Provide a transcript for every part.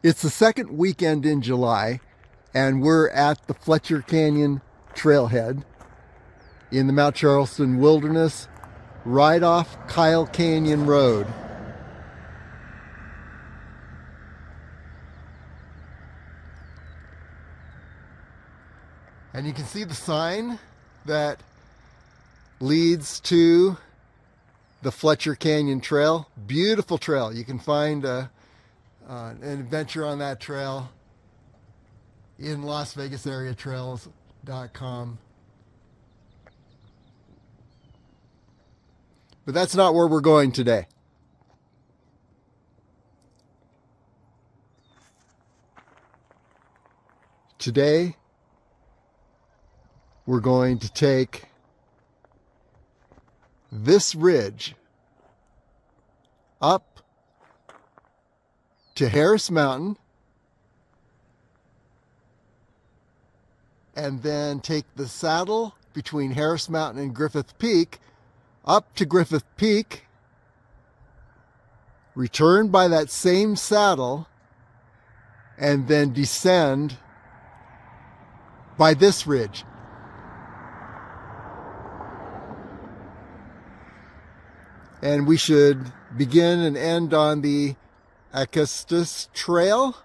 It's the second weekend in July, and we're at the Fletcher Canyon trailhead in the Mount Charleston Wilderness, right off Kyle Canyon Road. And you can see the sign that leads to the Fletcher Canyon Trail. Beautiful trail. You can find an adventure on that trail in LasVegasAreaTrails.com. But that's not where we're going today. Today, we're going to take this ridge up to Harris Mountain, and then take the saddle between Harris Mountain and Griffith Peak up to Griffith Peak, return by that same saddle, and then descend by this ridge. And we should begin and end on the Ascent Trail,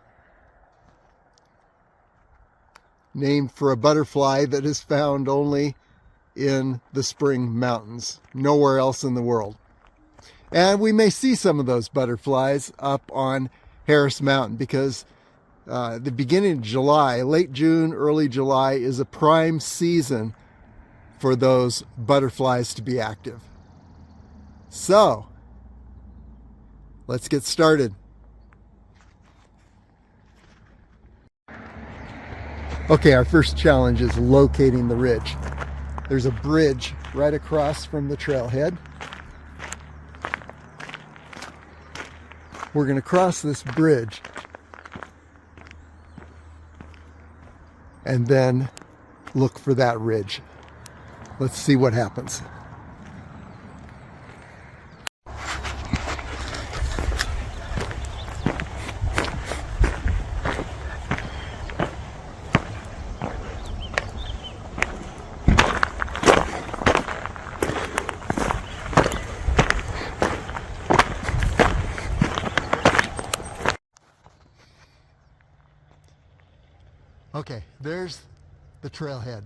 named for a butterfly that is found only in the spring mountains, nowhere else in the world. And we may see some of those butterflies up on Harris Mountain, because the beginning of July, late June, early July, is a prime season for those butterflies to be active. So, let's get started. Okay, our first challenge is locating the ridge. There's a bridge right across from the trailhead. We're going to cross this bridge and then look for that ridge. Let's see what happens. Okay, there's the trailhead.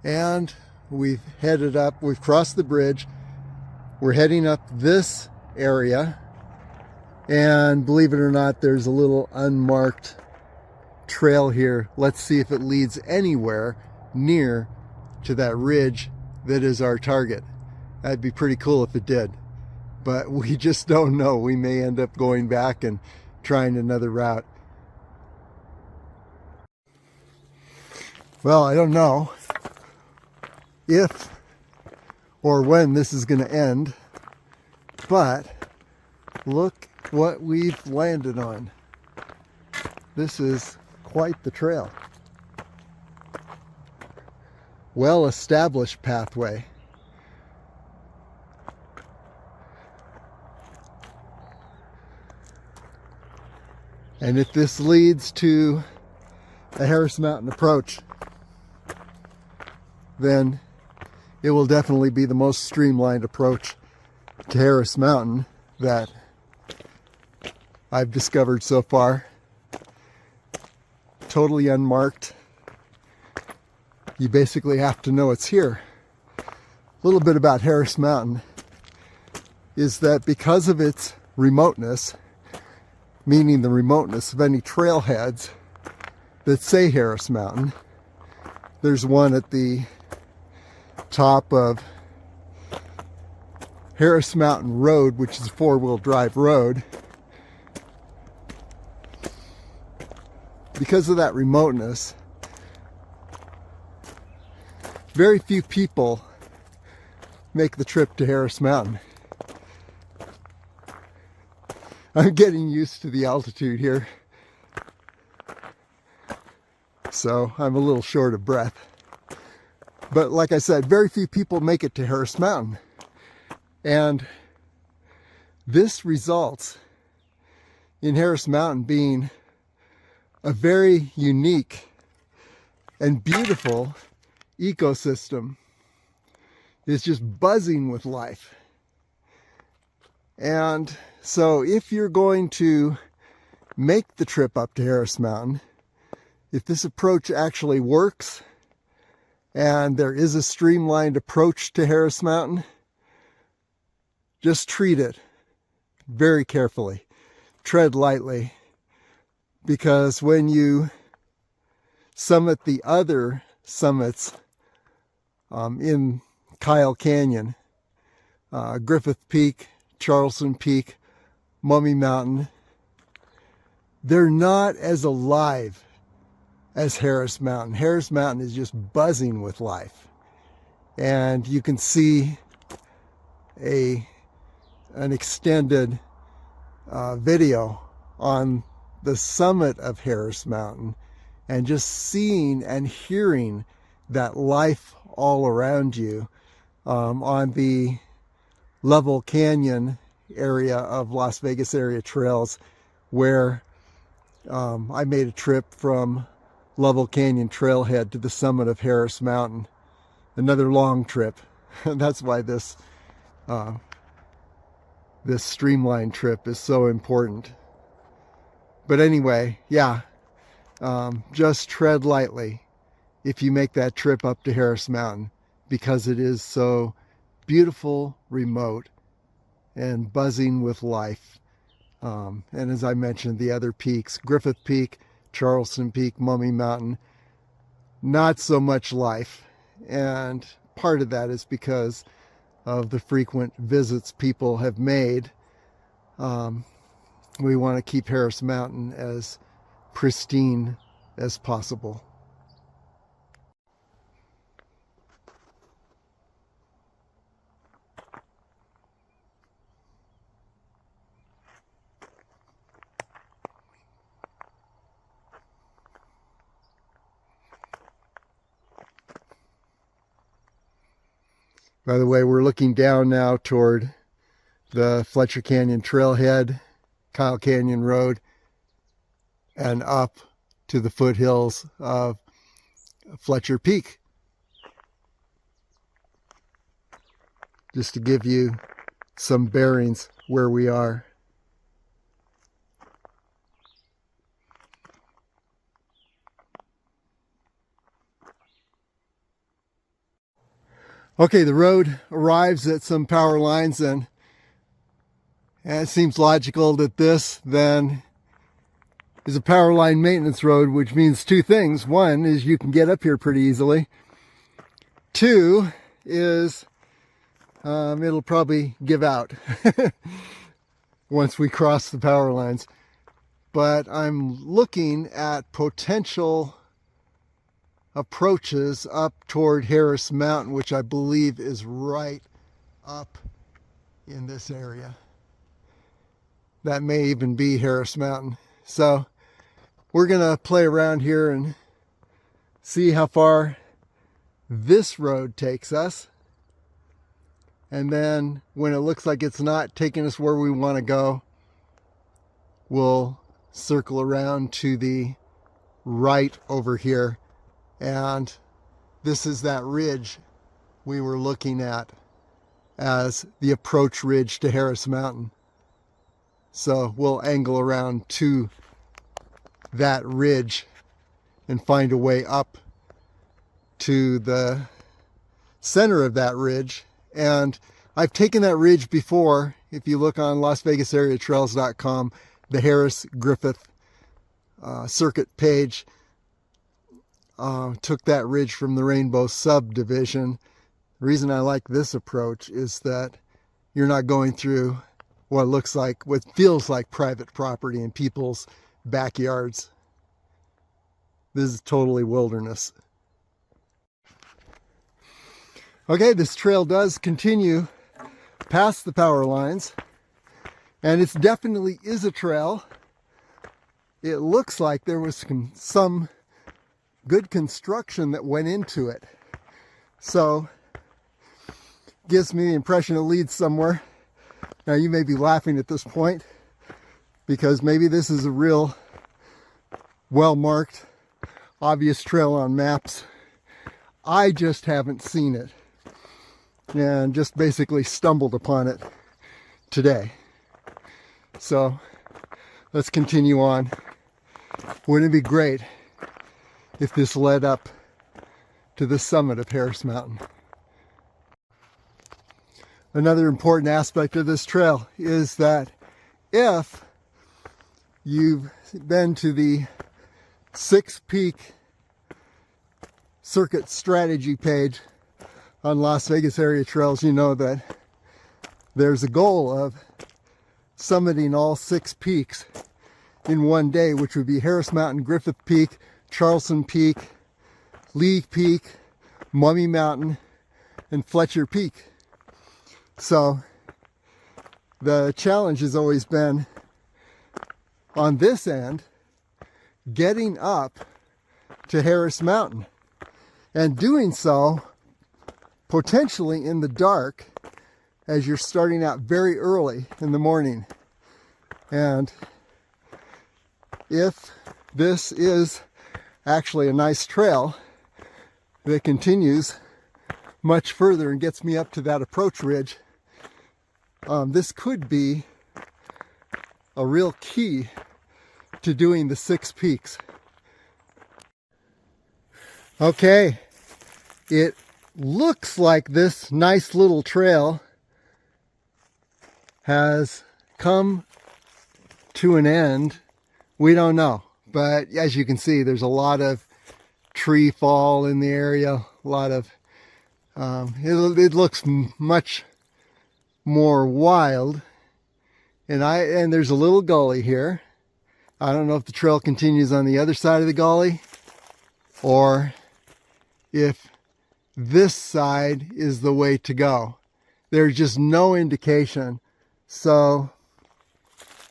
And we've headed up, we've crossed the bridge. We're heading up this area. And believe it or not, there's a little unmarked trail here. Let's see if it leads anywhere near to that ridge that is our target. That'd be pretty cool if it did. But we just don't know. We may end up going back and trying another route. Well, I don't know if or when this is going to end, but look what we've landed on. This is quite the trail. Well-established pathway. And if this leads to a Harris Mountain approach, then it will definitely be the most streamlined approach to Harris Mountain that I've discovered so far. Totally unmarked. You basically have to know it's here. A little bit about Harris Mountain is that because of its remoteness, meaning the remoteness of any trailheads that say Harris Mountain. There's one at the top of Harris Mountain Road, which is a four-wheel drive road. Because of that remoteness, very few people make the trip to Harris Mountain. I'm getting used to the altitude here, so I'm a little short of breath. But like I said, very few people make it to Harris Mountain. And This results in Harris Mountain being a very unique and beautiful ecosystem. It's just buzzing with life. And so if you're going to make the trip up to Harris Mountain, if this approach actually works and there is a streamlined approach to Harris Mountain, just treat it very carefully. Tread lightly, because when you summit the other summits in Kyle Canyon, Griffith Peak, Charleston Peak, Mummy Mountain, they're not as alive as Harris Mountain. Harris Mountain is just buzzing with life. And you can see an extended video on the summit of Harris Mountain, and just seeing and hearing that life all around you on the Level Canyon area of Las Vegas area trails, where I made a trip from Level Canyon trailhead to the summit of Harris Mountain. Another long trip. That's why this streamlined trip is so important. But anyway, yeah, just tread lightly if you make that trip up to Harris Mountain, because it is so beautiful, remote, and buzzing with life. And as I mentioned, the other peaks, Griffith Peak, Charleston Peak, Mummy Mountain, not so much life. And part of that is because of the frequent visits people have made. We want to keep Harris Mountain as pristine as possible. By the way, we're looking down now toward the Fletcher Canyon trailhead, Kyle Canyon Road, and up to the foothills of Fletcher Peak. Just to give you some bearings where we are. Okay, the road arrives at some power lines, and it seems logical that this then is a power line maintenance road, which means two things. One is you can get up here pretty easily. Two is it'll probably give out once we cross the power lines. But I'm looking at potential approaches up toward Harris Mountain, which I believe is right up in this area. That may even be Harris Mountain. So we're gonna play around here and see how far this road takes us. And then when it looks like it's not taking us where we want to go, we'll circle around to the right over here. And this is that ridge we were looking at as the approach ridge to Harris Mountain. So we'll angle around to that ridge and find a way up to the center of that ridge. And I've taken that ridge before. If you look on LasVegasAreaTrails.com, the Harris Griffith circuit page, took that ridge from the Rainbow subdivision. The reason I like this approach is that you're not going through what feels like private property in people's backyards. This is totally wilderness. Okay, this trail does continue past the power lines, and it definitely is a trail. It looks like there was some good construction that went into it. So, gives me the impression it leads somewhere. Now you may be laughing at this point because maybe this is a real well-marked, obvious trail on maps. I just haven't seen it and just basically stumbled upon it today. So let's continue on. Wouldn't it be great if this led up to the summit of Harris Mountain? Another important aspect of this trail is that if you've been to the 6 Peak Circuit Strategy page on Las Vegas area trails, you know that there's a goal of summiting all 6 peaks in one day, which would be Harris Mountain, Griffith Peak, Charleston Peak, Lee Peak, Mummy Mountain, and Fletcher Peak. So the challenge has always been on this end, getting up to Harris Mountain and doing so potentially in the dark as you're starting out very early in the morning. And if this is actually a nice trail that continues much further and gets me up to that approach ridge, this could be a real key to doing the 6 peaks. Okay, it looks like this nice little trail has come to an end. We don't know, but as you can see, there's a lot of tree fall in the area, a lot of it looks much more wild, and there's a little gully here. I don't know if the trail continues on the other side of the gully or if this side is the way to go. There's just no indication. So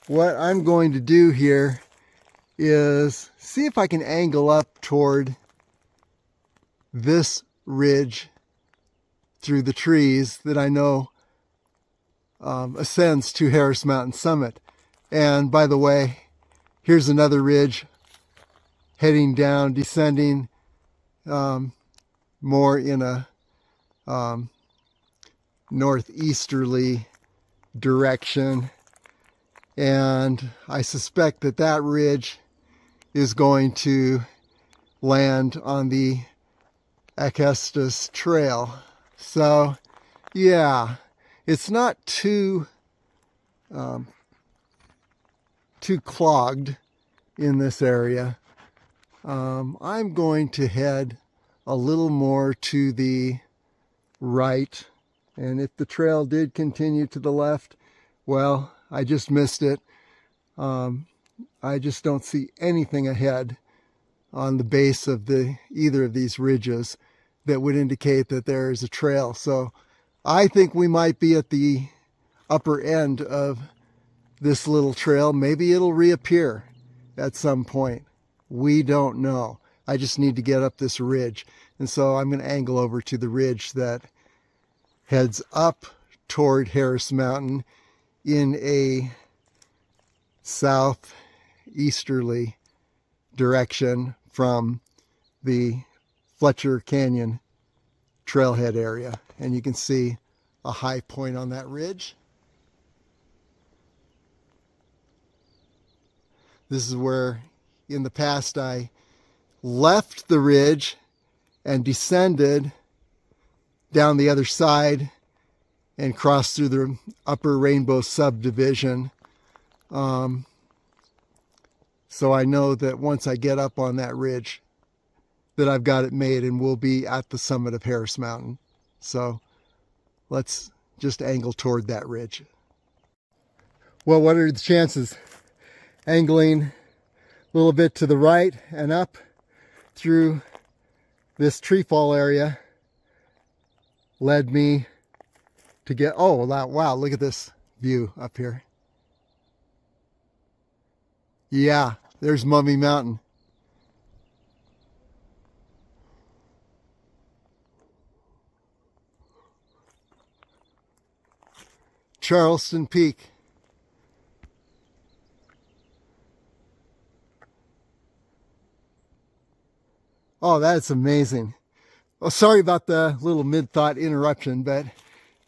what I'm going to do here is see if I can angle up toward this ridge through the trees that I know ascends to Harris Mountain summit. And by the way, here's another ridge heading down, descending more in a northeasterly direction. And I suspect that that ridge is going to land on the Acestes Trail. So yeah, it's not too clogged in this area. I'm going to head a little more to the right, and if the trail did continue to the left, well, I just missed it. I just don't see anything ahead on the base of either of these ridges that would indicate that there is a trail. So I think we might be at the upper end of this little trail. Maybe it'll reappear at some point. We don't know. I just need to get up this ridge. And so I'm going to angle over to the ridge that heads up toward Harris Mountain in a southeasterly direction from the Fletcher Canyon trailhead area. And you can see a high point on that ridge. This is where in the past I left the ridge and descended down the other side and crossed through the Upper Rainbow subdivision. So I know that once I get up on that ridge that I've got it made and we'll be at the summit of Harris Mountain. So let's just angle toward that ridge. Well, what are the chances? Angling a little bit to the right and up through this tree fall area led me to get, oh wow, look at this view up here. Yeah, there's Mummy Mountain. Charleston Peak. Oh, that's amazing. Well, sorry about the little mid-thought interruption, but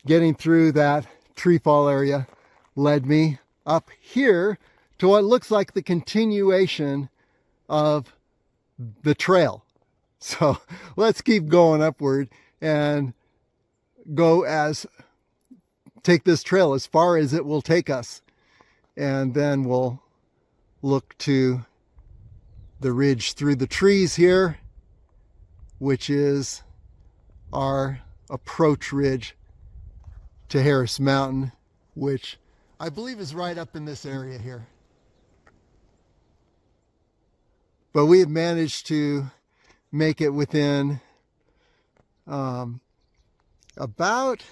getting through that tree fall area led me up here to what looks like the continuation of the trail. So let's keep going upward and take this trail as far as it will take us. And then we'll look to the ridge through the trees here, which is our approach ridge to Harris Mountain, which I believe is right up in this area here. But we have managed to make it within about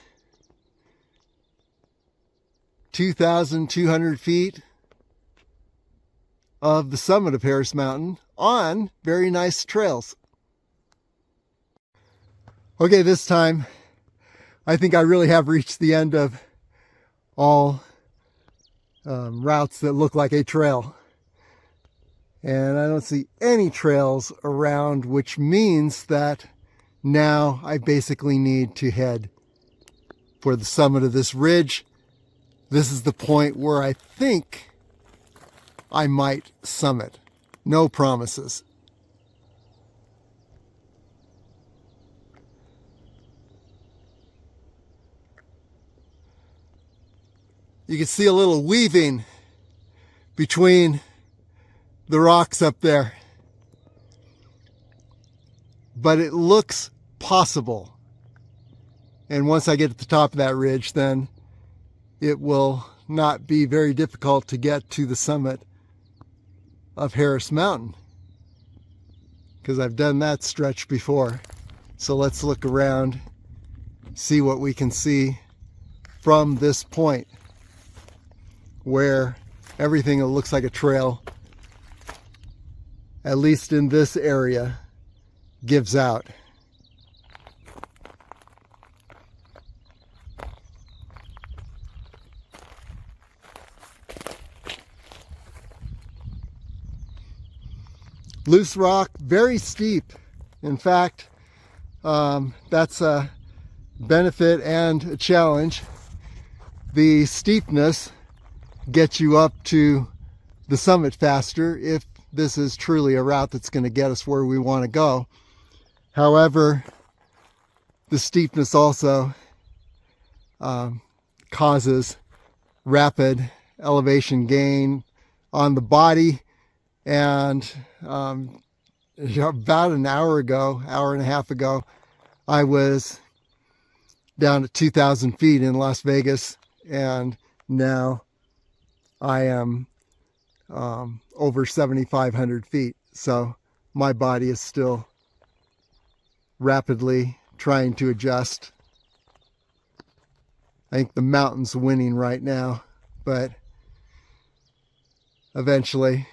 2,200 feet of the summit of Harris Mountain on very nice trails. Okay, this time I think I really have reached the end of all routes that look like a trail. And I don't see any trails around, which means that now I basically need to head for the summit of this ridge. This is the point where I think I might summit. No promises. You can see a little weaving between the rocks up there. But it looks possible. And once I get to the top of that ridge, then it will not be very difficult to get to the summit of Harris Mountain, because I've done that stretch before. So let's look around, see what we can see from this point where everything that looks like a trail, at least in this area, gives out. Loose rock, very steep. In fact, that's a benefit and a challenge. The steepness gets you up to the summit faster if this is truly a route that's going to get us where we want to go. However, the steepness also causes rapid elevation gain on the body. And about an hour and a half ago, I was down at 2,000 feet in Las Vegas, and now I am over 7,500 feet. So my body is still rapidly trying to adjust. I think the mountain's winning right now, but eventually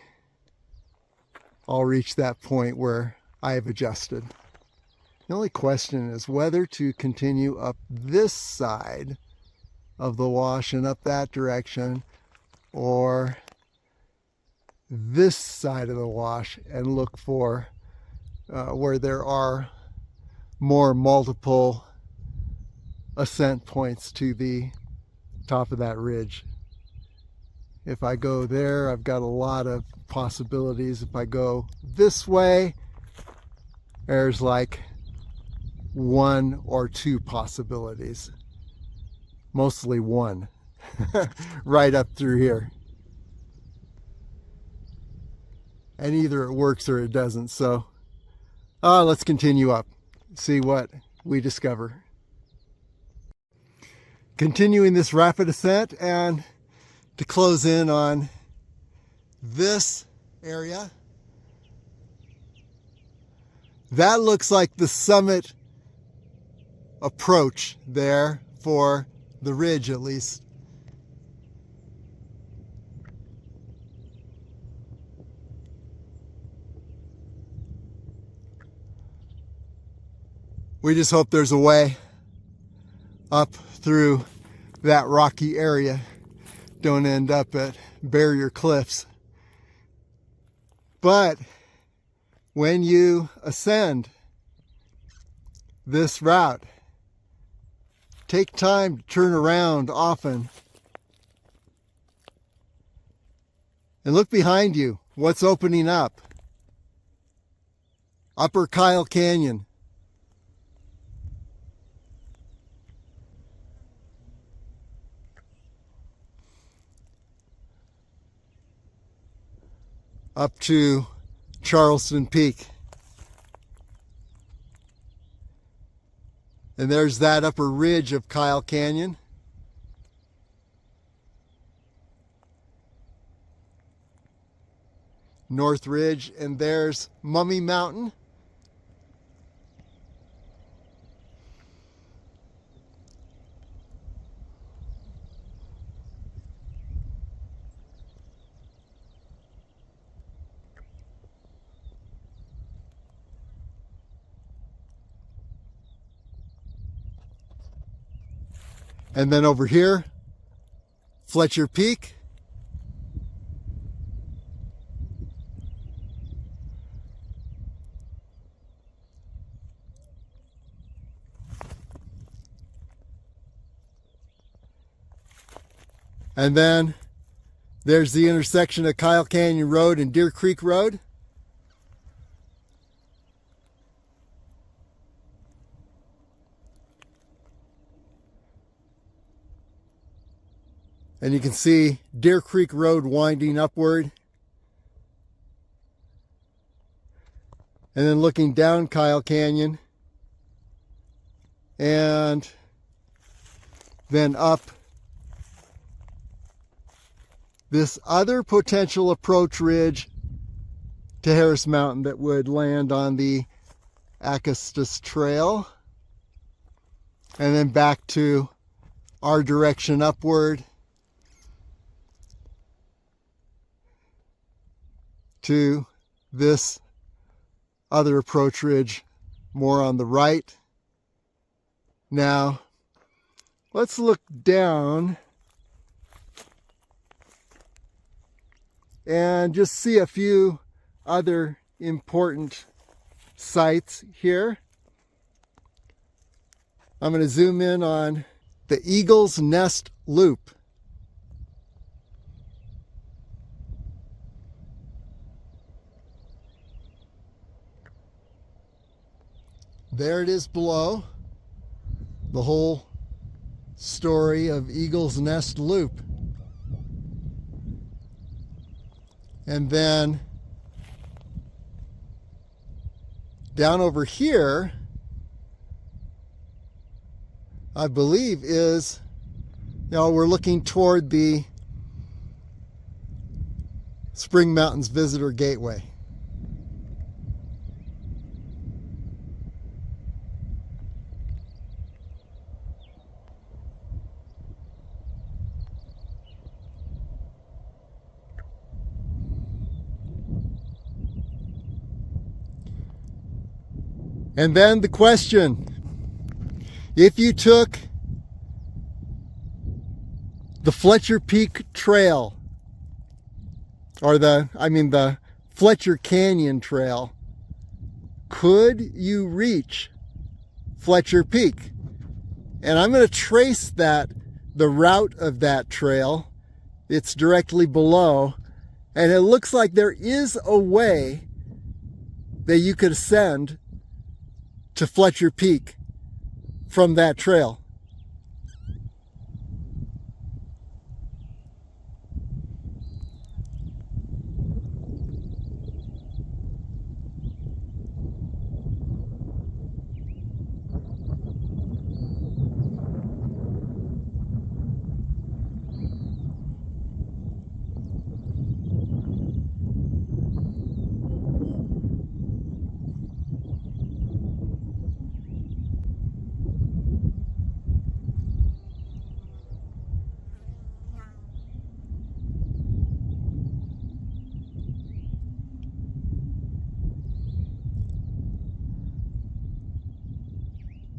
I'll reach that point where I have adjusted. The only question is whether to continue up this side of the wash and up that direction, or this side of the wash and look for where there are more multiple ascent points to the top of that ridge. If I go there, I've got a lot of possibilities. If I go this way, there's like 1 or 2 possibilities. Mostly 1. Right up through here. And either it works or it doesn't. So let's continue up, see what we discover. Continuing this rapid ascent, and to close in on this area, that looks like the summit approach there for the ridge, at least. We just hope there's a way up through that rocky area. Don't end up at barrier cliffs. But when you ascend this route, take time to turn around often and look behind you. What's opening up? Upper Kyle Canyon. Up to Charleston Peak. And there's that upper ridge of Kyle Canyon. North Ridge, and there's Mummy Mountain. And then over here, Fletcher Peak. And then there's the intersection of Kyle Canyon Road and Deer Creek Road. And you can see Deer Creek Road winding upward. And then looking down Kyle Canyon. And then up this other potential approach ridge to Harris Mountain that would land on the Acostus Trail. And then back to our direction upward to this other approach ridge more on the right. Now, let's look down and just see a few other important sites here. I'm going to zoom in on the Eagle's Nest Loop. There it is below, the whole story of Eagle's Nest Loop. And then down over here, I believe is, we're looking toward the Spring Mountains Visitor Gateway. And then the question, if you took the Fletcher Peak Trail, or the Fletcher Canyon Trail, could you reach Fletcher Peak? And I'm going to trace the route of that trail. It's directly below, and it looks like there is a way that you could ascend to Fletcher Peak from that trail.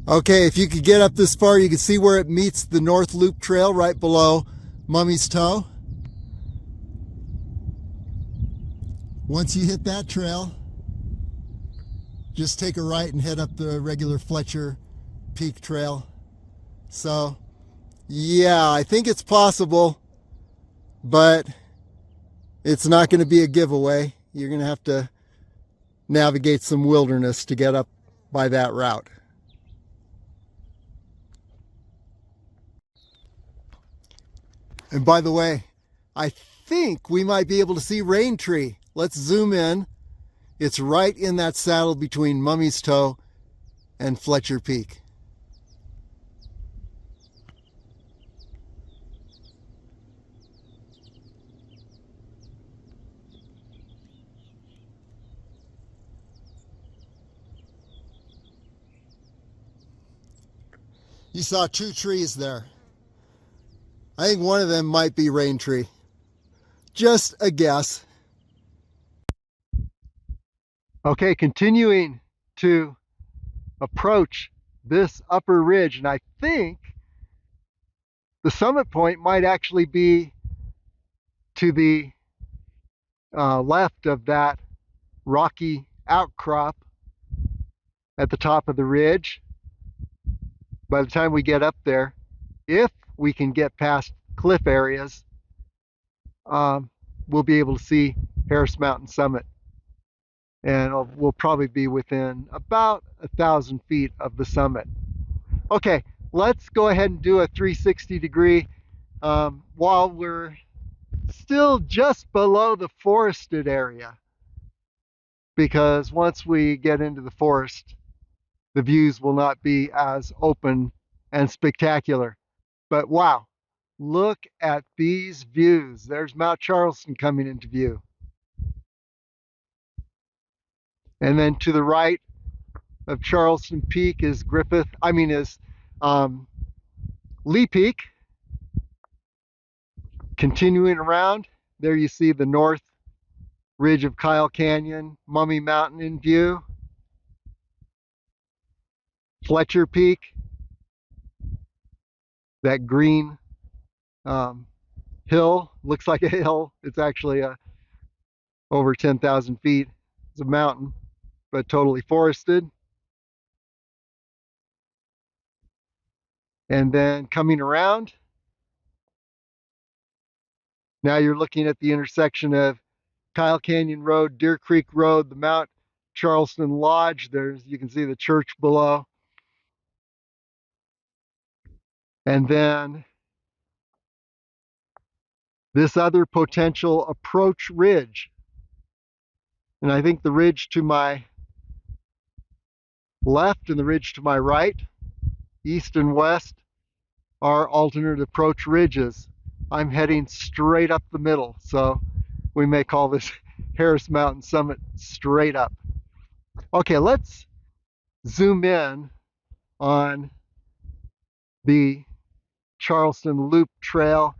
Okay, if you could get up this far, you can see where it meets the North Loop Trail right below Mummy's Toe. Once you hit that trail, just take a right and head up the regular Fletcher Peak Trail. So, yeah, I think it's possible, but it's not going to be a giveaway. You're going to have to navigate some wilderness to get up by that route. And by the way, I think we might be able to see Rain Tree. Let's zoom in. It's right in that saddle between Mummy's Toe and Fletcher Peak. You saw two trees there. I think one of them might be Rain Tree. Just a guess. Okay, continuing to approach this upper ridge, and I think the summit point might actually be to the left of that rocky outcrop at the top of the ridge. By the time we get up there, if we can get past cliff areas, we'll be able to see Harris Mountain summit. And we'll probably be within about 1,000 feet of the summit. Okay, let's go ahead and do a 360-degree while we're still just below the forested area, because once we get into the forest, the views will not be as open and spectacular. But wow, look at these views. There's Mount Charleston coming into view. And then to the right of Charleston Peak is Lee Peak. Continuing around, there you see the north ridge of Kyle Canyon, Mummy Mountain in view. Fletcher Peak, that green hill, looks like a hill. It's actually over 10,000 feet. It's a mountain, but totally forested. And then coming around, now you're looking at the intersection of Kyle Canyon Road, Deer Creek Road, the Mount Charleston Lodge. You can see the church below. And then this other potential approach ridge. And I think the ridge to my left and the ridge to my right, east and west, are alternate approach ridges. I'm heading straight up the middle, so we may call this Harris Mountain Summit straight up. Okay, let's zoom in on the Charleston Loop Trail.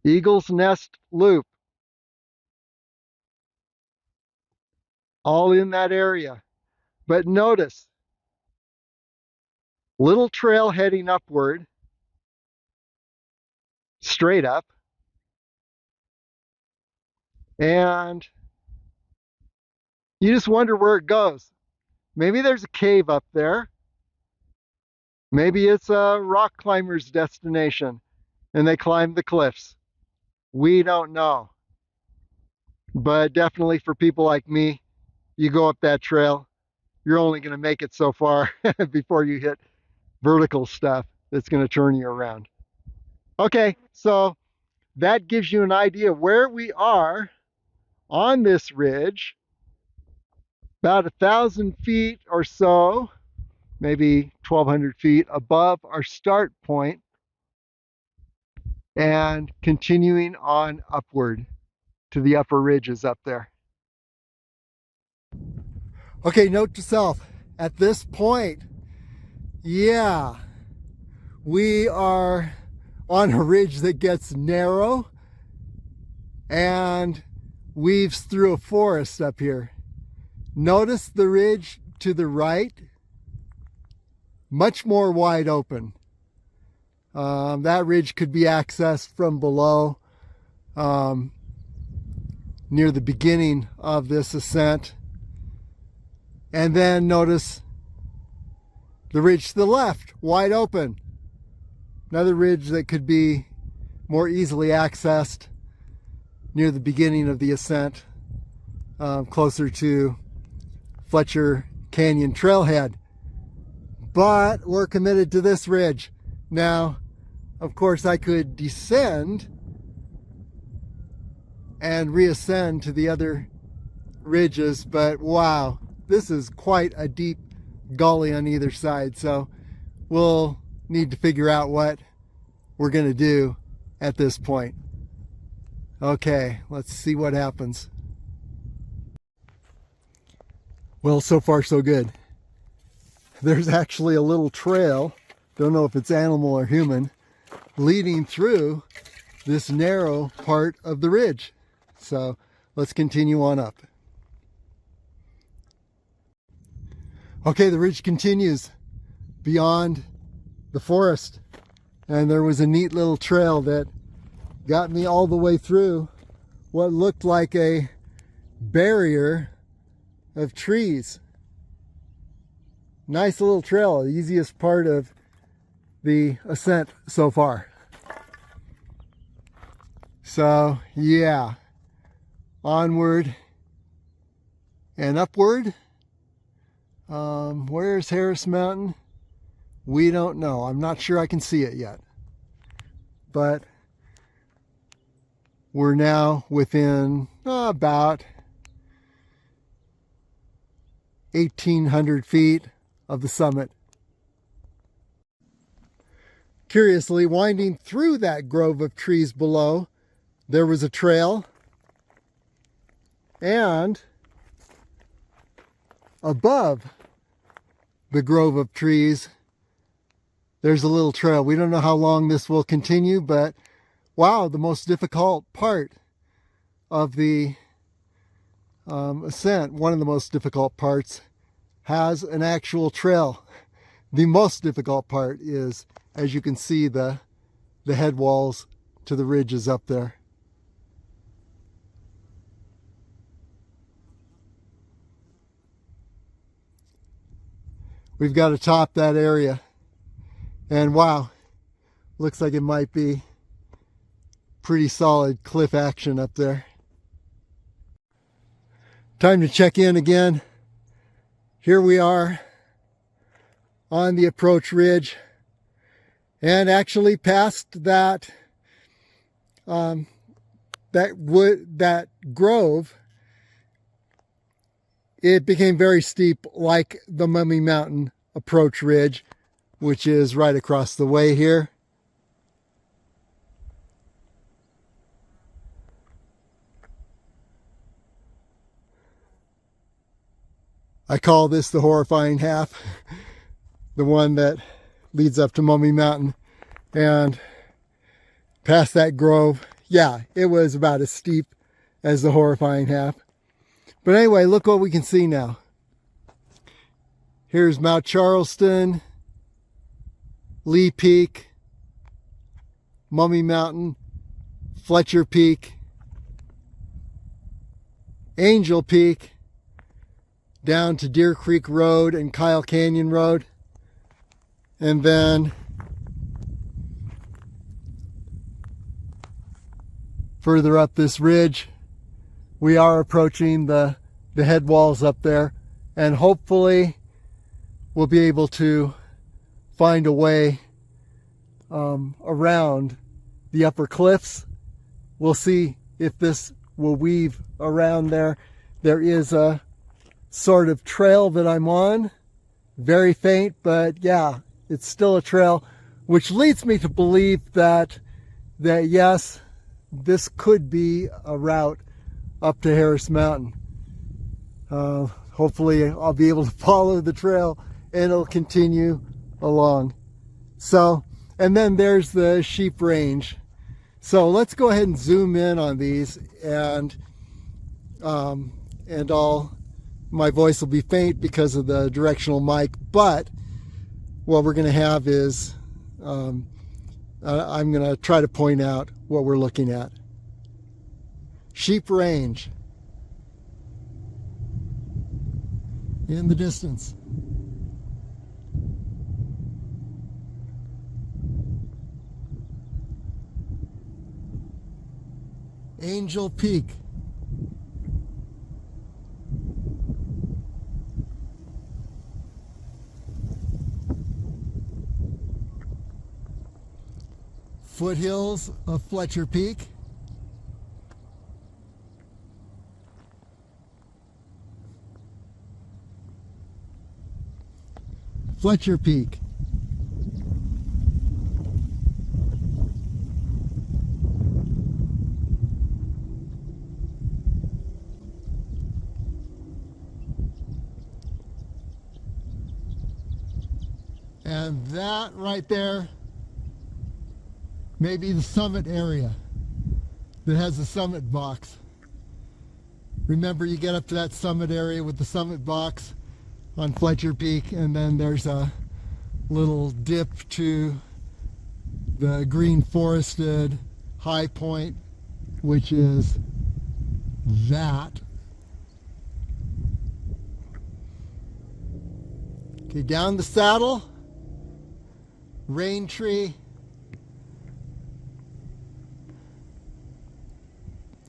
Eagle's Nest Loop, all in that area. But notice, little trail heading upward, straight up, and you just wonder where it goes. Maybe there's a cave up there. Maybe it's a rock climber's destination and they climb the cliffs. We don't know. But definitely for people like me, you go up that trail, you're only going to make it so far before you hit vertical stuff that's going to turn you around. Okay, so that gives you an idea where we are on this ridge, about 1,000 feet or so, maybe 1,200 feet above our start point, and continuing on upward to the upper ridges up there. Okay, note to self, at this point, yeah, we are on a ridge that gets narrow and weaves through a forest up here. Notice the ridge to the right, much more wide open. That ridge could be accessed from below near the beginning of this ascent. And then notice the ridge to the left, wide open. Another ridge that could be more easily accessed near the beginning of the ascent, closer to Fletcher Canyon trailhead. But we're committed to this ridge. Now, of course, I could descend and reascend to the other ridges, but wow, this is quite a deep gully on either side. So we'll need to figure out what we're going to do at this point. Okay, let's see what happens. Well, so far so good. There's actually a little trail, don't know if it's animal or human, leading through this narrow part of the ridge. So let's continue on up. Okay, the ridge continues beyond the forest, and there was a neat little trail that got me all the way through what looked like a barrier of trees. Nice little trail, the easiest part of the ascent so far. So yeah, onward and upward. Where's Harris Mountain? We don't know. I'm not sure I can see it yet. But we're now within about 1,800 feet of the summit. Curiously, winding through that grove of trees below, there was a trail, and above the grove of trees, there's a little trail. We don't know how long this will continue, but wow, the most difficult part of the ascent, one of the most difficult parts, has an actual trail. The most difficult part is, as you can see, the head walls to the ridges up there. We've got to top that area, and wow, looks like it might be pretty solid cliff action up there. Time to check in again. Here we are on the approach ridge, and actually past that that grove, it became very steep, like the Mummy Mountain approach ridge, which is right across the way here. I call this the horrifying half, the one that leads up to Mummy Mountain. And past that grove, yeah, it was about as steep as the horrifying half. But anyway, look what we can see now. Here's Mount Charleston, Lee Peak, Mummy Mountain, Fletcher Peak, Angel Peak, down to Deer Creek Road and Kyle Canyon Road. And then further up this ridge, we are approaching the head walls up there, and hopefully we'll be able to find a way around the upper cliffs. We'll see if this will weave around there. There is a sort of trail that I'm on, very faint, but yeah, it's still a trail, which leads me to believe that yes, this could be a route up to Harris Mountain. Hopefully I'll be able to follow the trail and it'll continue along. So, and then there's the sheep range. So let's go ahead and zoom in on these, and my voice will be faint because of the directional mic, but what we're going to have is I'm going to try to point out what we're looking at. Sheep range in the distance. Angel Peak. Foothills of Fletcher Peak. Fletcher Peak. And that right there may be the summit area that has the summit box. Remember, you get up to that summit area with the summit box on Fletcher Peak, and then there's a little dip to the green forested high point, which is that. Okay, down the saddle, Rain Tree,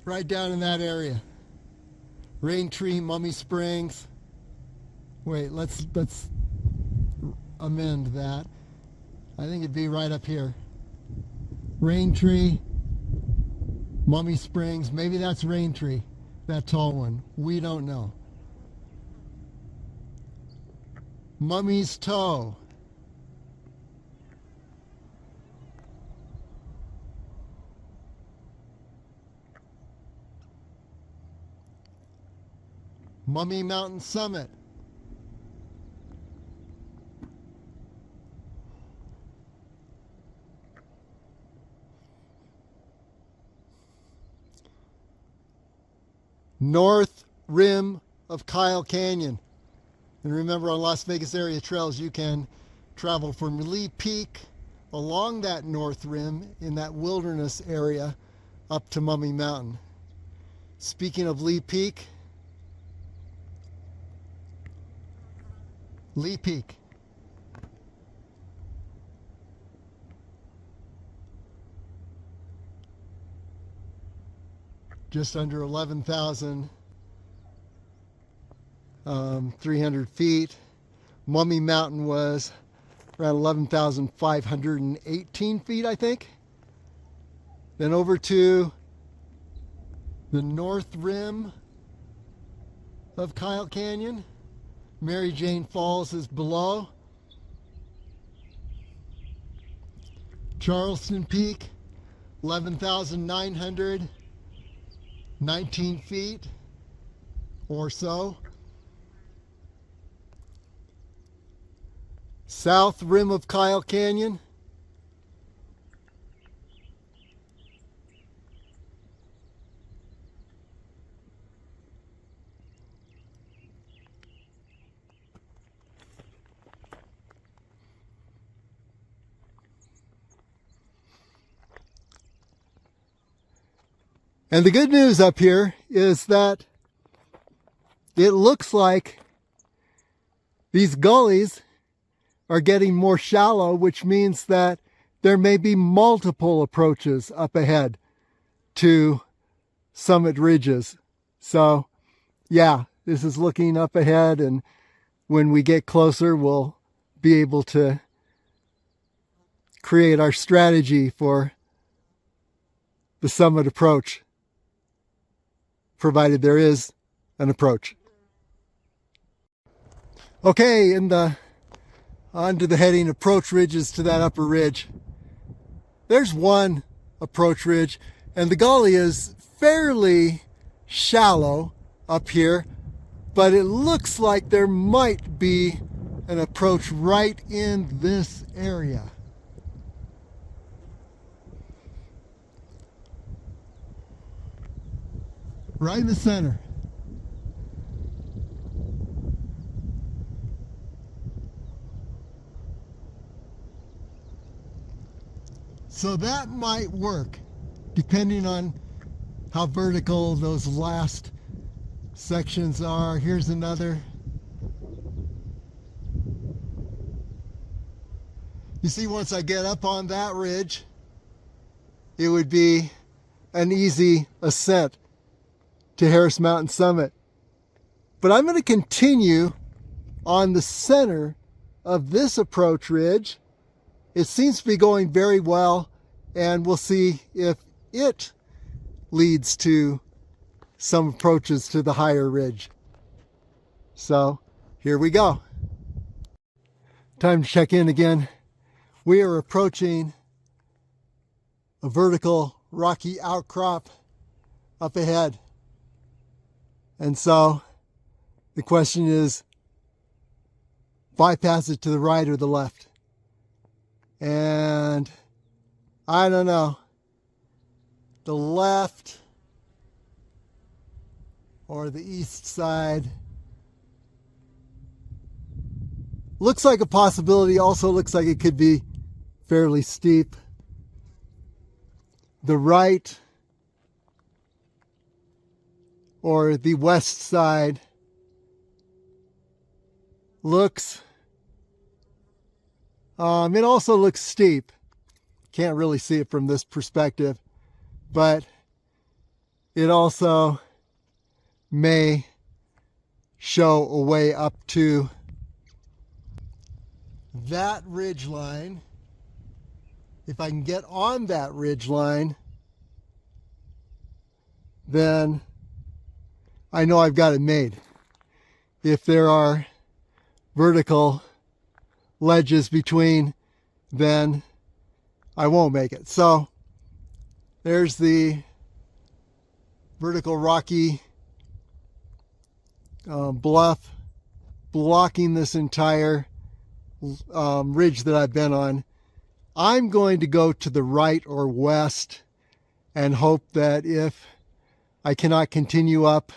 right down in that area. Rain Tree, Mummy Springs. Wait, let's amend that. I think it'd be right up here. Rain Tree, Mummy Springs. Maybe that's Rain Tree, that tall one. We don't know. Mummy's Toe. Mummy Mountain Summit. North rim of Kyle Canyon. And remember, on Las Vegas area trails, you can travel from Lee Peak along that north rim in that wilderness area up to Mummy Mountain. Speaking of Lee Peak, Lee Peak. Just under 11,300 feet. Mummy Mountain was around 11,518 feet, I think. Then over to the north rim of Kyle Canyon. Mary Jane Falls is below. Charleston Peak, 11,919 feet or so. South rim of Kyle Canyon, And the good news up here is that it looks like these gullies are getting more shallow, which means that there may be multiple approaches up ahead to summit ridges. So yeah, this is looking up ahead, and when we get closer, we'll be able to create our strategy for the summit approach, provided there is an approach. Okay, onto the heading approach ridges to that upper ridge. There's one approach ridge, and the gully is fairly shallow up here, but it looks like there might be an approach right in this area. Right in the center. So that might work, depending on how vertical those last sections are. Here's another. You see, once I get up on that ridge, it would be an easy ascent to Harris Mountain summit. But I'm going to continue on the center of this approach ridge. It seems to be going very well, and we'll see if it leads to some approaches to the higher ridge. So here we go. Time to check in again. We are approaching a vertical rocky outcrop up ahead. And so the question is, bypass it to the right or the left? And I don't know. The left or the east side looks like a possibility. Also looks like it could be fairly steep. The right or the west side looks, it also looks steep. Can't really see it from this perspective, but it also may show a way up to that ridge line. If I can get on that ridge line, then I know I've got it made. If there are vertical ledges between, then I won't make it. So there's the vertical rocky bluff blocking this entire ridge that I've been on. I'm going to go to the right or west and hope that if I cannot continue up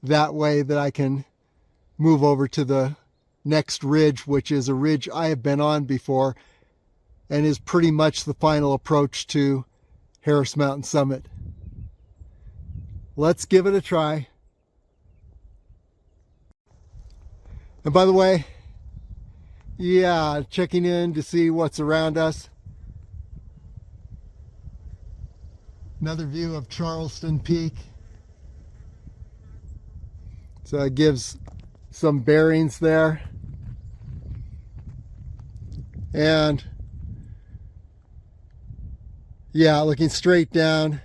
that way, that I can move over to the next ridge, which is a ridge I have been on before and is pretty much the final approach to Harris Mountain summit. Let's give it a try. And by the way, yeah, checking in to see what's around us. Another view of Charleston Peak. So it gives some bearings there. And yeah, looking straight down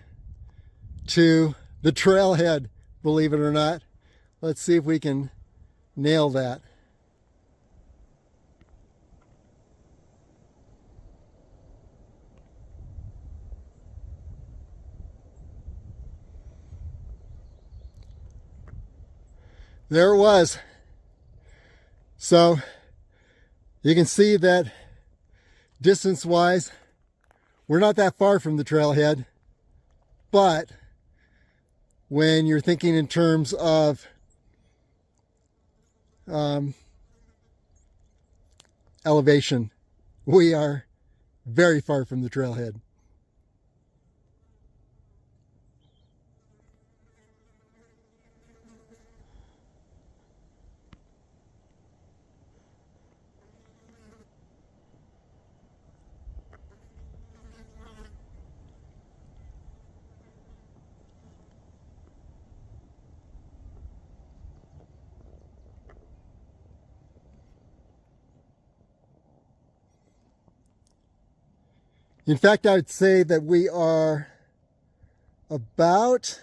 to the trailhead, believe it or not. Let's see if we can nail that. There it was. So you can see that distance-wise, we're not that far from the trailhead, but when you're thinking in terms of elevation, we are very far from the trailhead. In fact, I would say that we are about,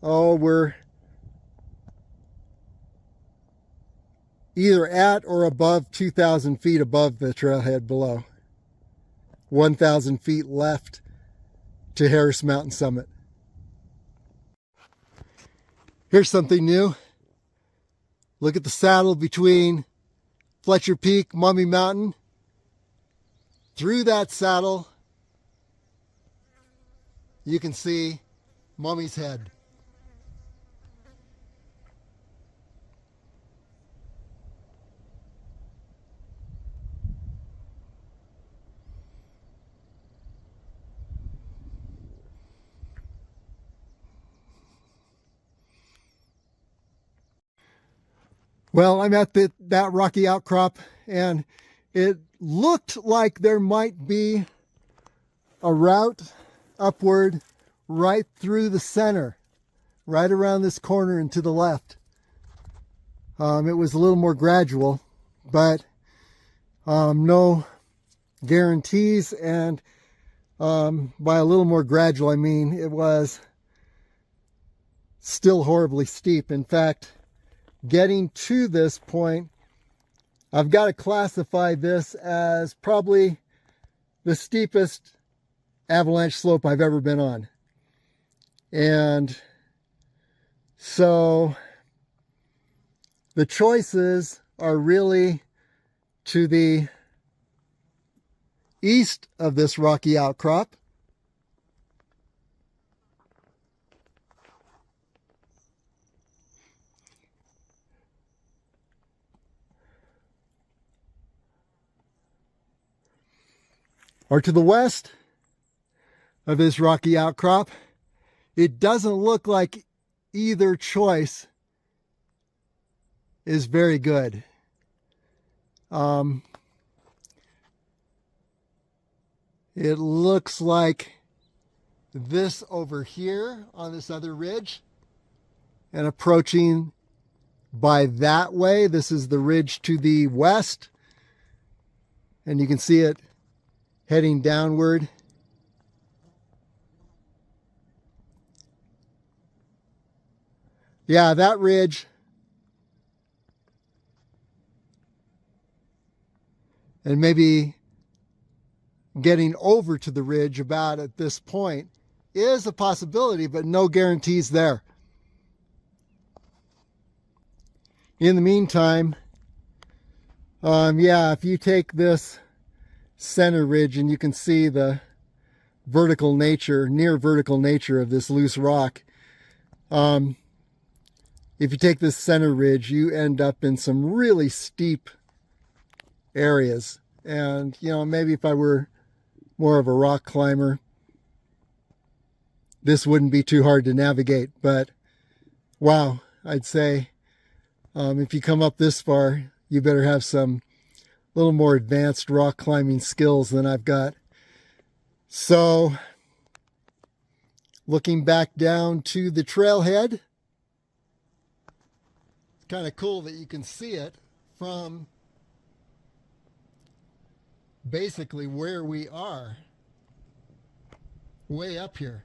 we're either at or above 2,000 feet above the trailhead below. 1,000 feet left to Harris Mountain summit. Here's something new. Look at the saddle between Fletcher Peak, Mummy Mountain. Through that saddle, you can see Mummy's head. Well, I'm at that rocky outcrop, and it looked like there might be a route upward right through the center, right around this corner and to the left. It was a little more gradual, but no guarantees, and by a little more gradual, I mean it was still horribly steep. In fact, getting to this point, I've got to classify this as probably the steepest avalanche slope I've ever been on. And so the choices are really to the east of this rocky outcrop, or to the west of this rocky outcrop. It doesn't look like either choice is very good. It looks like this over here on this other ridge, and approaching by that way. This is the ridge to the west, and you can see it heading downward. Yeah, that ridge and maybe getting over to the ridge about at this point is a possibility, but no guarantees there. In the meantime, yeah, if you take this center ridge, and you can see the vertical nature, near vertical nature of this loose rock. If you take this center ridge, you end up in some really steep areas. And, you know, maybe if I were more of a rock climber, this wouldn't be too hard to navigate. But wow, I'd say if you come up this far, you better have some little more advanced rock climbing skills than I've got. So looking back down to the trailhead, it's kind of cool that you can see it from basically where we are, way up here.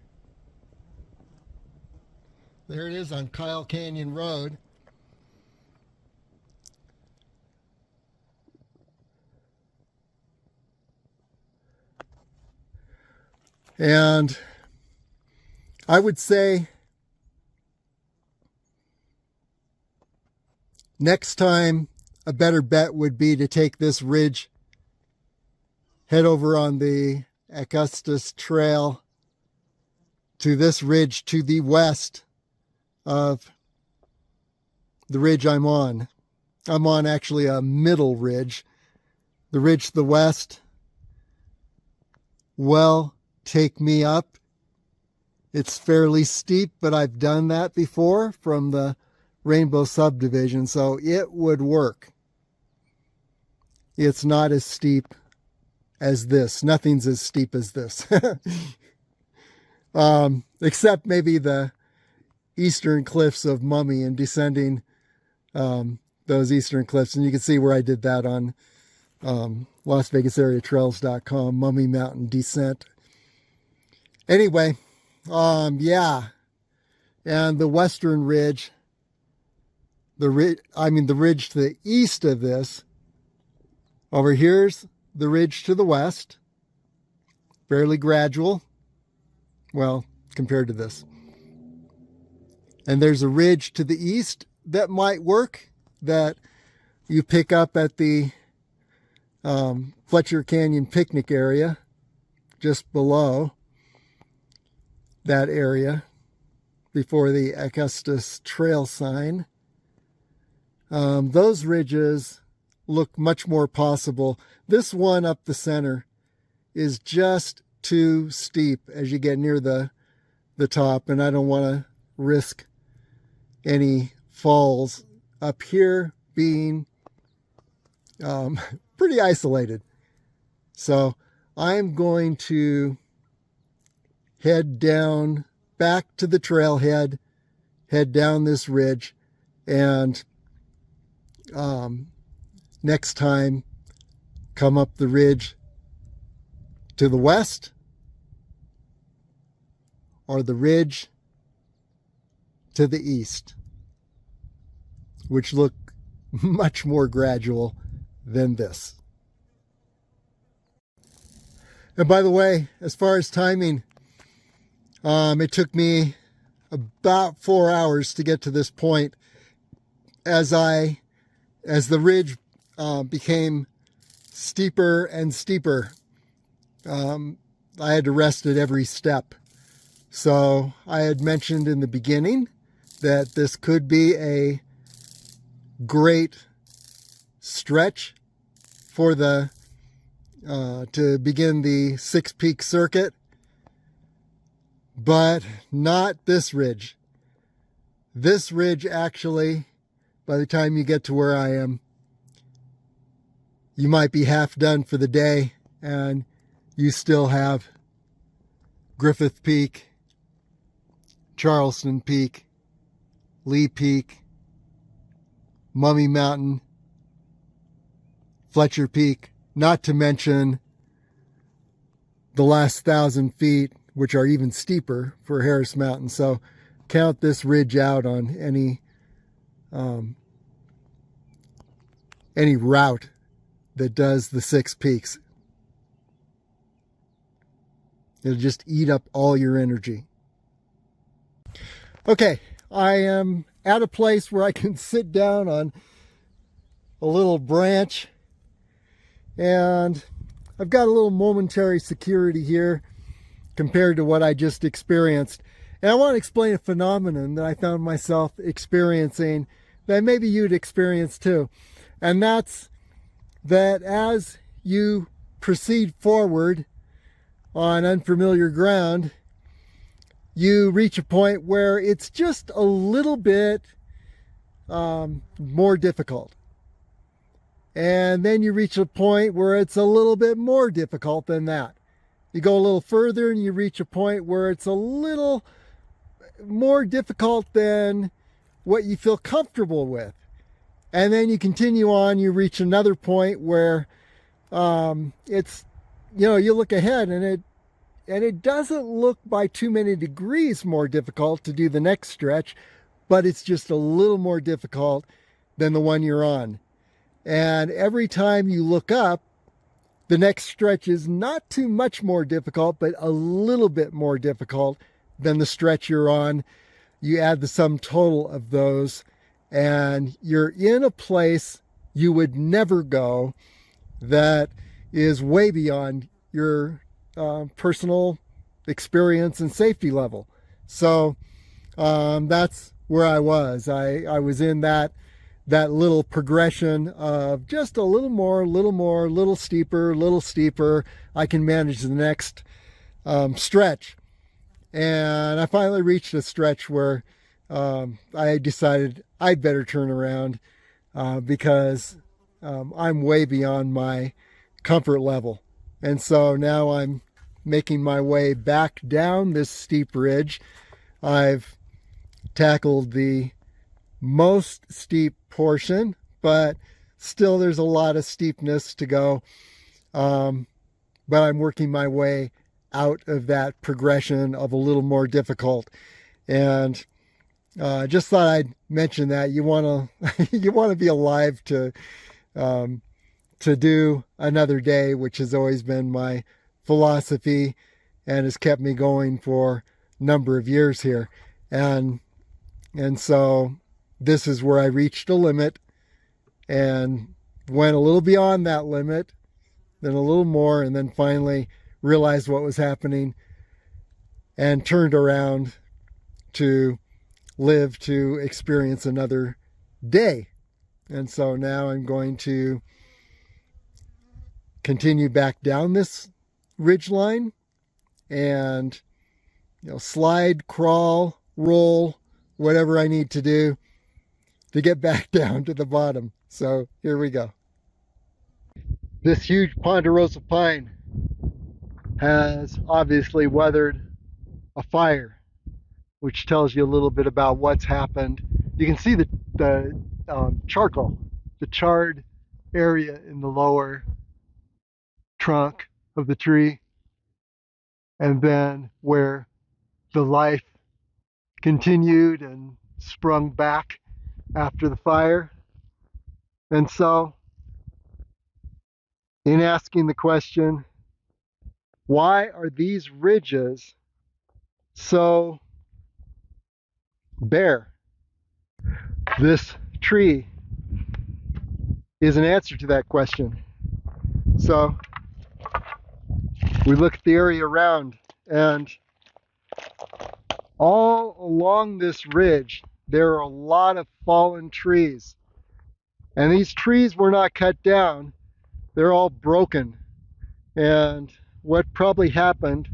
There it is on Kyle Canyon Road. And I would say next time a better bet would be to take this ridge, head over on the Augustus Trail to this ridge to the west of the ridge I'm on. I'm on actually a middle ridge. The ridge to the west, well, take me up. It's fairly steep, but I've done that before from the Rainbow subdivision, so it would work. It's not as steep as this. Nothing's as steep as this. Except maybe the eastern cliffs of Mummy and descending those eastern cliffs. And you can see where I did that on LasVegasAreaTrails.com, Mummy Mountain Descent. Anyway, yeah. And the western ridge, the ridge to the east of this, over here's the ridge to the west, fairly gradual, well, compared to this. And there's a ridge to the east that might work, that you pick up at the Fletcher Canyon picnic area, just below that area, before the Augustus Trail sign. Those ridges look much more possible. This one up the center is just too steep as you get near the top, and I don't want to risk any falls up here being pretty isolated. So I'm going to head down back to the trailhead, head down this ridge, and next time come up the ridge to the west, or the ridge to the east, which look much more gradual than this. And by the way, as far as timing, it took me about 4 hours to get to this point. As the ridge became steeper and steeper, I had to rest at every step. So I had mentioned in the beginning that this could be a great stretch for the to begin the Six Peak circuit, but not this ridge. This ridge actually, by the time you get to where I am, you might be half done for the day, and you still have Griffith Peak, Charleston Peak, Lee Peak, Mummy Mountain, Fletcher Peak, not to mention the last 1,000 feet, which are even steeper for Harris Mountain. So count this ridge out on any route that does the 6 peaks. It'll just eat up all your energy. Okay, I am at a place where I can sit down on a little branch, and I've got a little momentary security here compared to what I just experienced. And I want to explain a phenomenon that I found myself experiencing that maybe you'd experience too. And that's that as you proceed forward on unfamiliar ground, you reach a point where it's just a little bit more difficult. And then you reach a point where it's a little bit more difficult than that. You go a little further and you reach a point where it's a little more difficult than what you feel comfortable with. And then you continue on, you reach another point where it's, you look ahead and it doesn't look by too many degrees more difficult to do the next stretch, but it's just a little more difficult than the one you're on. And every time you look up, the next stretch is not too much more difficult, but a little bit more difficult than the stretch you're on. You add the sum total of those, and you're in a place you would never go that is way beyond your personal experience and safety level. So that's where I was. I was in that little progression of just a little more, little steeper. I can manage the next stretch. And I finally reached a stretch where I decided I'd better turn around because I'm way beyond my comfort level. And so now I'm making my way back down this steep ridge. I've tackled the most steep portion, but Still, there's a lot of steepness to go, but I'm working my way out of that progression of a little more difficult. And just thought I'd mention that you want to you want to be alive to do another day, which has always been my philosophy and has kept me going for a number of years here. And so this is where I reached a limit and went a little beyond that limit, then a little more, and then finally realized what was happening and turned around to live to experience another day. And so now I'm going to continue back down this ridge line and slide, crawl, roll, whatever I need to do to get back down to the bottom. So here we go. This huge ponderosa pine has obviously weathered a fire, which tells you a little bit about what's happened. You can see the charcoal, the charred area in the lower trunk of the tree, and then where the life continued and sprung back after the fire. And so, in asking the question, why are these ridges so bare? This tree is an answer to that question. So we look at the area around, and all along this ridge there are a lot of fallen trees, and these trees were not cut down, they're all broken. And what probably happened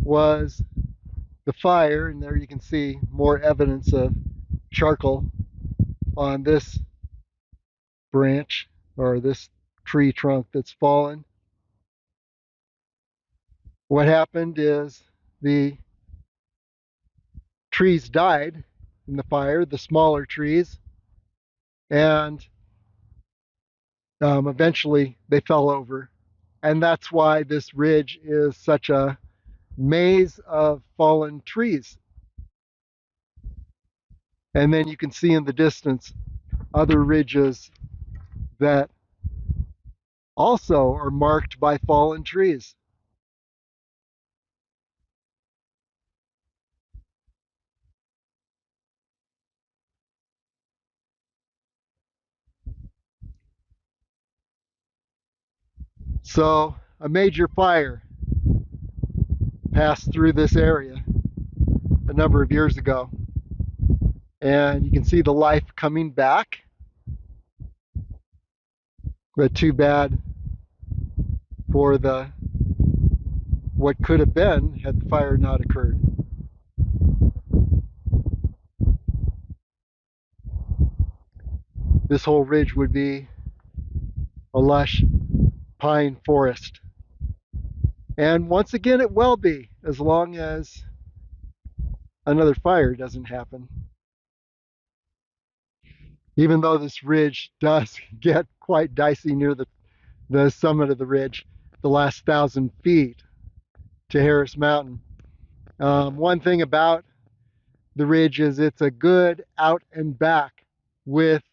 was the fire, and there you can see more evidence of charcoal on this branch or this tree trunk that's fallen. What happened is the trees died in the fire, the smaller trees, and eventually they fell over. And that's why this ridge is such a maze of fallen trees. And then you can see in the distance other ridges that also are marked by fallen trees. So a major fire passed through this area a number of years ago, and you can see the life coming back, but too bad for the what could have been had the fire not occurred. This whole ridge would be a lush pine forest. And once again, it will be, as long as another fire doesn't happen. Even though this ridge does get quite dicey near the summit of the ridge, the last 1,000 feet to Harris Mountain. One thing about the ridge is it's a good out and back with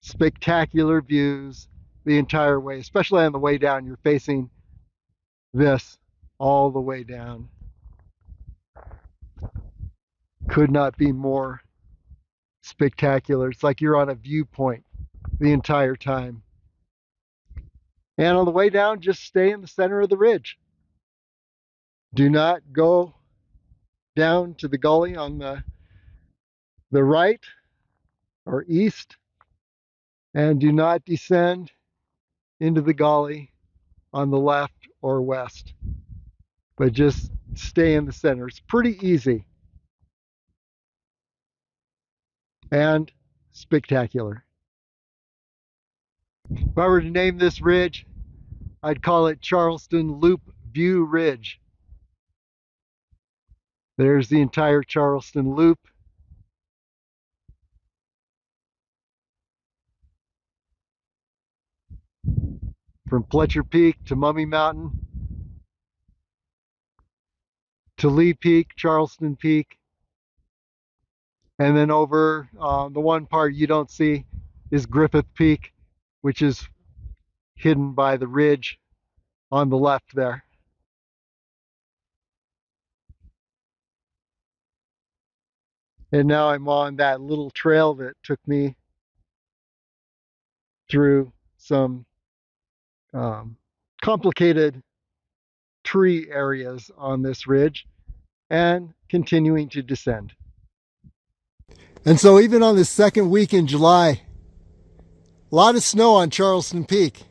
spectacular views the entire way, especially on the way down. You're facing this all the way down. Could not be more spectacular. It's like you're on a viewpoint the entire time. And on the way down, just stay in the center of the ridge. Do not go down to the gully on the right or east, and do not descend into the gully on the left or west, but just stay in the center. It's pretty easy and spectacular. If I were to name this ridge, I'd call it Charleston Loop View Ridge. There's the entire Charleston Loop. from Fletcher Peak to Mummy Mountain to Lee Peak, Charleston Peak, and then over the one part you don't see is Griffith Peak, which is hidden by the ridge on the left there. And now I'm on that little trail that took me through some complicated tree areas on this ridge and continuing to descend. And so even on this second week in July, a lot of snow on Charleston Peak.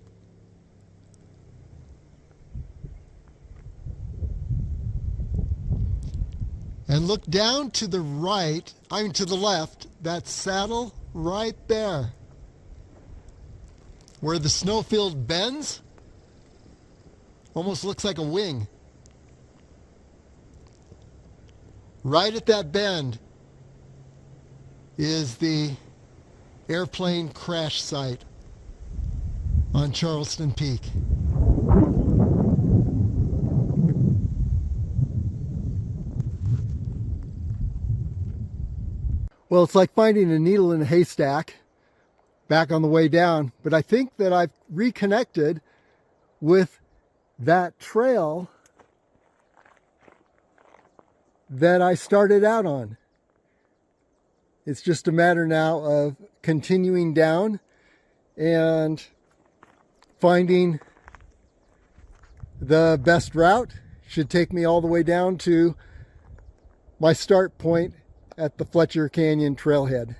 And look down to the right, to the left, that saddle right there, where the snowfield bends, almost looks like a wing. Right at that bend is the airplane crash site on Charleston Peak. Well, it's like finding a needle in a haystack back on the way down, but I think that I've reconnected with that trail that I started out on. It's just a matter now of continuing down and finding the best route. Should take me all the way down to my start point at the Fletcher Canyon trailhead.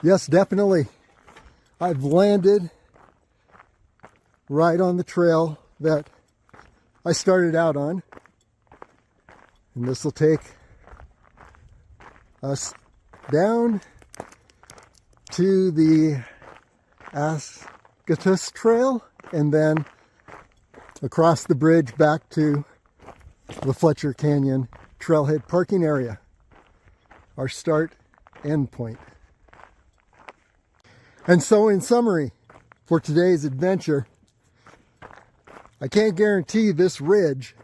Yes, definitely. I've landed right on the trail that I started out on. And this will take us down to the Ascent Trail and then across the bridge back to the Fletcher Canyon trailhead parking area, our start end point. And so in summary, for today's adventure, I can't guarantee this ridge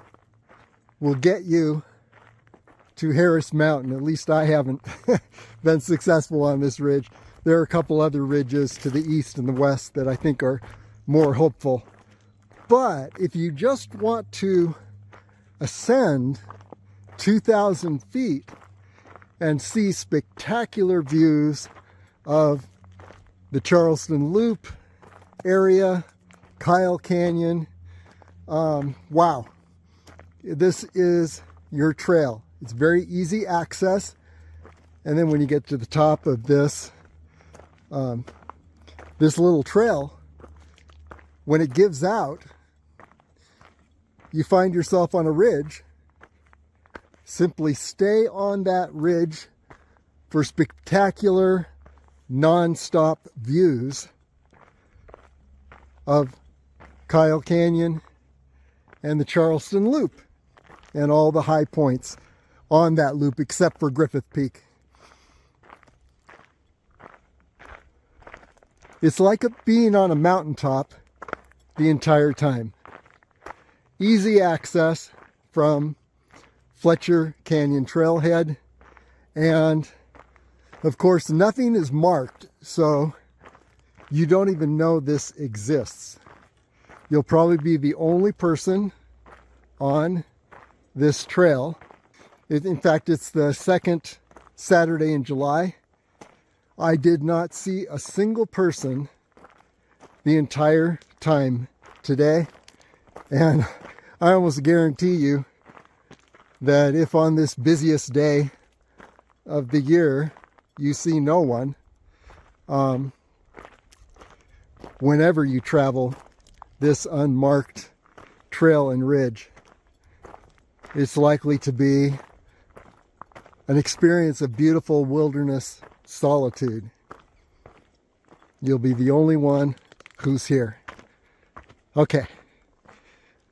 will get you to Harris Mountain. At least I haven't been successful on this ridge. There are a couple other ridges to the east and the west that I think are more hopeful. But if you just want to ascend 2,000 feet and see spectacular views of the Charleston Loop area, Kyle Canyon, wow, this is your trail. It's very easy access. And then when you get to the top of this, this little trail, when it gives out, you find yourself on a ridge. Simply stay on that ridge for spectacular, non-stop views of Kyle Canyon and the Charleston Loop and all the high points on that loop except for Griffith Peak. It's like being on a mountaintop the entire time. Easy access from Fletcher Canyon trailhead, and of course nothing is marked, so you don't even know this exists. You'll probably be the only person on this trail. In fact, it's the second Saturday in July. I did not see a single person the entire time today, and I almost guarantee you that if on this busiest day of the year you see no one, whenever you travel this unmarked trail and ridge, it's likely to be an experience of beautiful wilderness solitude. You'll be the only one who's here. Okay,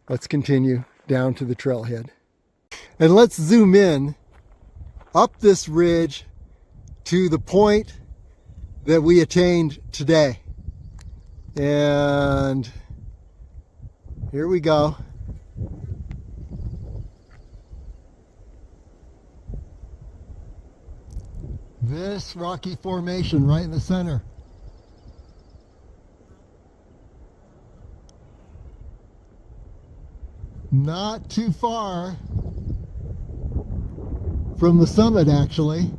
let's continue down to the trailhead. And let's zoom in up this ridge to the point that we attained today. And here we go. This rocky formation right in the center. Not too far from the summit, actually.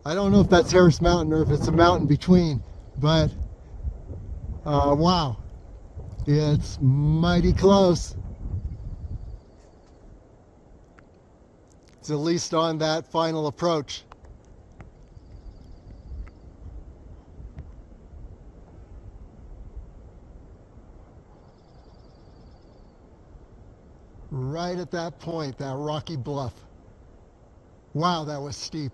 I don't know if that's Harris Mountain or if it's a mountain between, but wow, it's mighty close. It's at least on that final approach. Right at that point, that rocky bluff. Wow, that was steep.